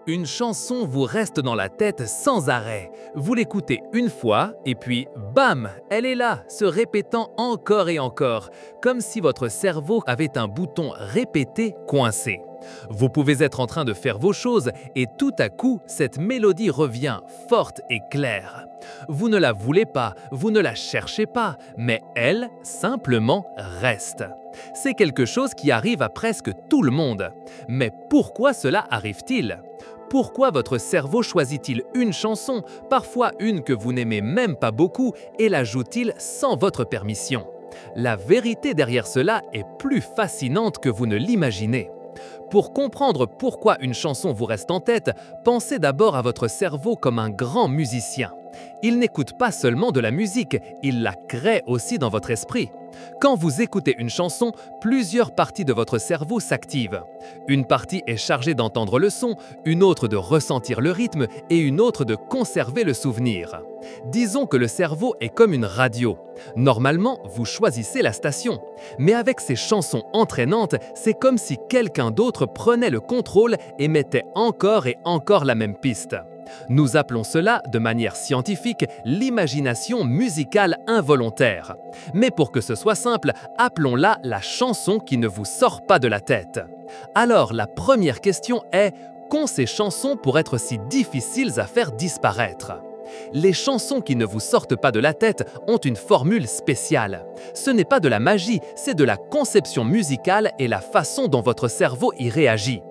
Une chanson vous reste dans la tête sans arrêt. Vous l'écoutez une fois et puis bam, elle est là, se répétant encore et encore, comme si votre cerveau avait un bouton répété coincé. Vous pouvez être en train de faire vos choses et tout à coup, cette mélodie revient forte et claire. Vous ne la voulez pas, vous ne la cherchez pas, mais elle, simplement, reste. C'est quelque chose qui arrive à presque tout le monde. Mais pourquoi cela arrive-t-il ? Pourquoi votre cerveau choisit-il une chanson, parfois une que vous n'aimez même pas beaucoup, et la joue-t-il sans votre permission ? La vérité derrière cela est plus fascinante que vous ne l'imaginez. Pour comprendre pourquoi une chanson vous reste en tête, pensez d'abord à votre cerveau comme un grand musicien. Il n'écoute pas seulement de la musique, il la crée aussi dans votre esprit. Quand vous écoutez une chanson, plusieurs parties de votre cerveau s'activent. Une partie est chargée d'entendre le son, une autre de ressentir le rythme et une autre de conserver le souvenir. Disons que le cerveau est comme une radio. Normalement, vous choisissez la station. Mais avec ces chansons entraînantes, c'est comme si quelqu'un d'autre prenait le contrôle et mettait encore et encore la même piste. Nous appelons cela, de manière scientifique, l'imagination musicale involontaire. Mais pour que ce soit simple, appelons-la la chanson qui ne vous sort pas de la tête. Alors, la première question est, qu'ont ces chansons pour être si difficiles à faire disparaître ? Les chansons qui ne vous sortent pas de la tête ont une formule spéciale. Ce n'est pas de la magie, c'est de la conception musicale et la façon dont votre cerveau y réagit.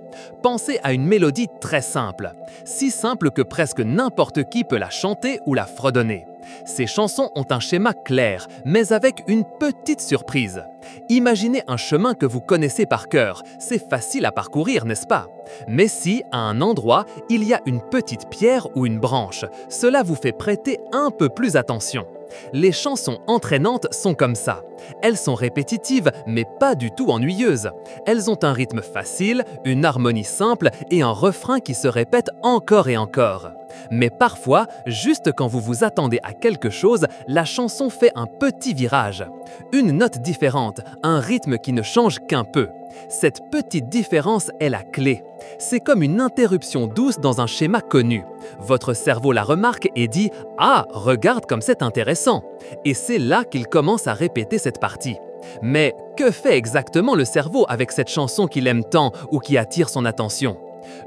Pensez à une mélodie très simple, si simple que presque n'importe qui peut la chanter ou la fredonner. Ces chansons ont un schéma clair, mais avec une petite surprise. Imaginez un chemin que vous connaissez par cœur, c'est facile à parcourir, n'est-ce pas? Mais si, à un endroit, il y a une petite pierre ou une branche, cela vous fait prêter un peu plus attention. Les chansons entraînantes sont comme ça. Elles sont répétitives, mais pas du tout ennuyeuses. Elles ont un rythme facile, une harmonie simple et un refrain qui se répète encore et encore. Mais parfois, juste quand vous vous attendez à quelque chose, la chanson fait un petit virage. Une note différente, un rythme qui ne change qu'un peu. Cette petite différence est la clé. C'est comme une interruption douce dans un schéma connu. Votre cerveau la remarque et dit « Ah, regarde comme c'est intéressant !» Et c'est là qu'il commence à répéter cette partie. Mais que fait exactement le cerveau avec cette chanson qu'il aime tant ou qui attire son attention ?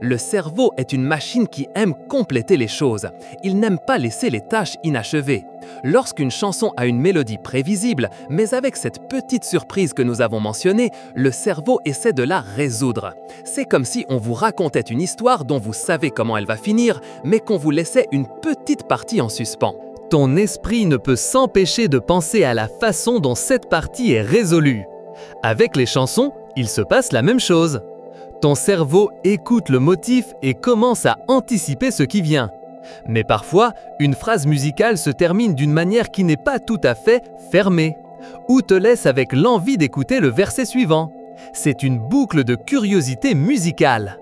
Le cerveau est une machine qui aime compléter les choses. Il n'aime pas laisser les tâches inachevées. Lorsqu'une chanson a une mélodie prévisible, mais avec cette petite surprise que nous avons mentionnée, le cerveau essaie de la résoudre. C'est comme si on vous racontait une histoire dont vous savez comment elle va finir, mais qu'on vous laissait une petite partie en suspens. Ton esprit ne peut s'empêcher de penser à la façon dont cette partie est résolue. Avec les chansons, il se passe la même chose. Ton cerveau écoute le motif et commence à anticiper ce qui vient. Mais parfois, une phrase musicale se termine d'une manière qui n'est pas tout à fait fermée, ou te laisse avec l'envie d'écouter le verset suivant. C'est une boucle de curiosité musicale.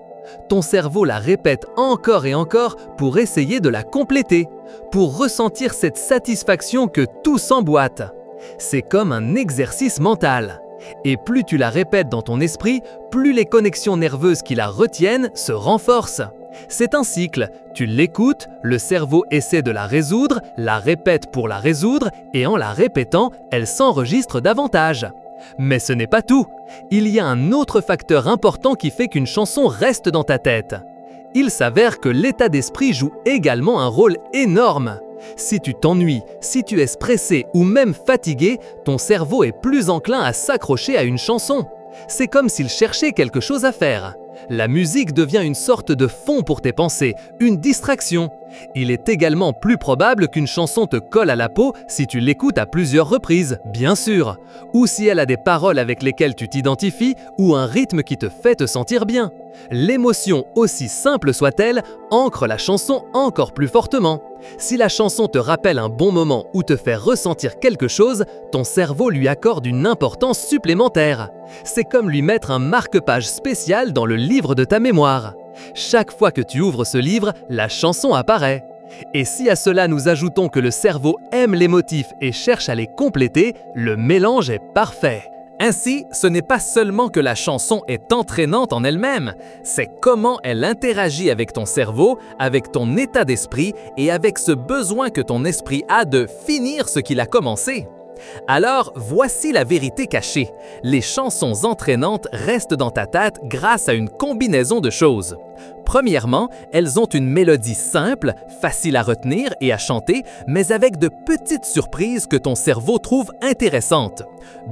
Ton cerveau la répète encore et encore pour essayer de la compléter, pour ressentir cette satisfaction que tout s'emboîte. C'est comme un exercice mental. Et plus tu la répètes dans ton esprit, plus les connexions nerveuses qui la retiennent se renforcent. C'est un cycle, tu l'écoutes, le cerveau essaie de la résoudre, la répète pour la résoudre, et en la répétant, elle s'enregistre davantage. Mais ce n'est pas tout, il y a un autre facteur important qui fait qu'une chanson reste dans ta tête. Il s'avère que l'état d'esprit joue également un rôle énorme. Si tu t'ennuies, si tu es stressé ou même fatigué, ton cerveau est plus enclin à s'accrocher à une chanson. C'est comme s'il cherchait quelque chose à faire. La musique devient une sorte de fond pour tes pensées, une distraction. Il est également plus probable qu'une chanson te colle à la peau si tu l'écoutes à plusieurs reprises, bien sûr, ou si elle a des paroles avec lesquelles tu t'identifies ou un rythme qui te fait te sentir bien. L'émotion, aussi simple soit-elle, ancre la chanson encore plus fortement. Si la chanson te rappelle un bon moment ou te fait ressentir quelque chose, ton cerveau lui accorde une importance supplémentaire. C'est comme lui mettre un marque-page spécial dans le livre de ta mémoire. Chaque fois que tu ouvres ce livre, la chanson apparaît. Et si à cela nous ajoutons que le cerveau aime les motifs et cherche à les compléter, le mélange est parfait. Ainsi, ce n'est pas seulement que la chanson est entraînante en elle-même, c'est comment elle interagit avec ton cerveau, avec ton état d'esprit et avec ce besoin que ton esprit a de finir ce qu'il a commencé. Alors, voici la vérité cachée. Les chansons entraînantes restent dans ta tête grâce à une combinaison de choses. Premièrement, elles ont une mélodie simple, facile à retenir et à chanter, mais avec de petites surprises que ton cerveau trouve intéressantes.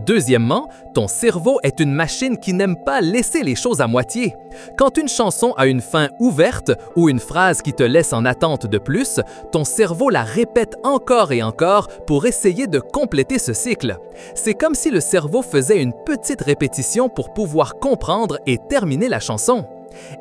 Deuxièmement, ton cerveau est une machine qui n'aime pas laisser les choses à moitié. Quand une chanson a une fin ouverte ou une phrase qui te laisse en attente de plus, ton cerveau la répète encore et encore pour essayer de compléter ce cycle. C'est comme si le cerveau faisait une petite répétition pour pouvoir comprendre et terminer la chanson.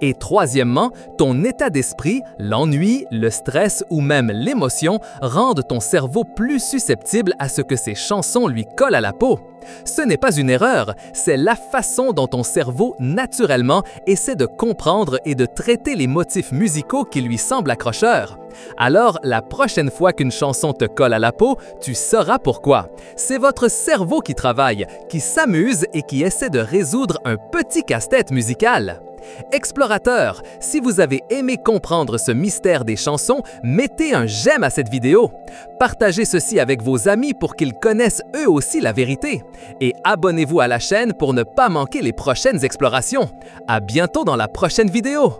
Et troisièmement, ton état d'esprit, l'ennui, le stress ou même l'émotion rendent ton cerveau plus susceptible à ce que ces chansons lui collent à la peau. Ce n'est pas une erreur, c'est la façon dont ton cerveau, naturellement, essaie de comprendre et de traiter les motifs musicaux qui lui semblent accrocheurs. Alors, la prochaine fois qu'une chanson te colle à la peau, tu sauras pourquoi. C'est votre cerveau qui travaille, qui s'amuse et qui essaie de résoudre un petit casse-tête musical. Explorateurs, si vous avez aimé comprendre ce mystère des chansons, mettez un j'aime à cette vidéo. Partagez ceci avec vos amis pour qu'ils connaissent eux aussi la vérité. Et abonnez-vous à la chaîne pour ne pas manquer les prochaines explorations. À bientôt dans la prochaine vidéo!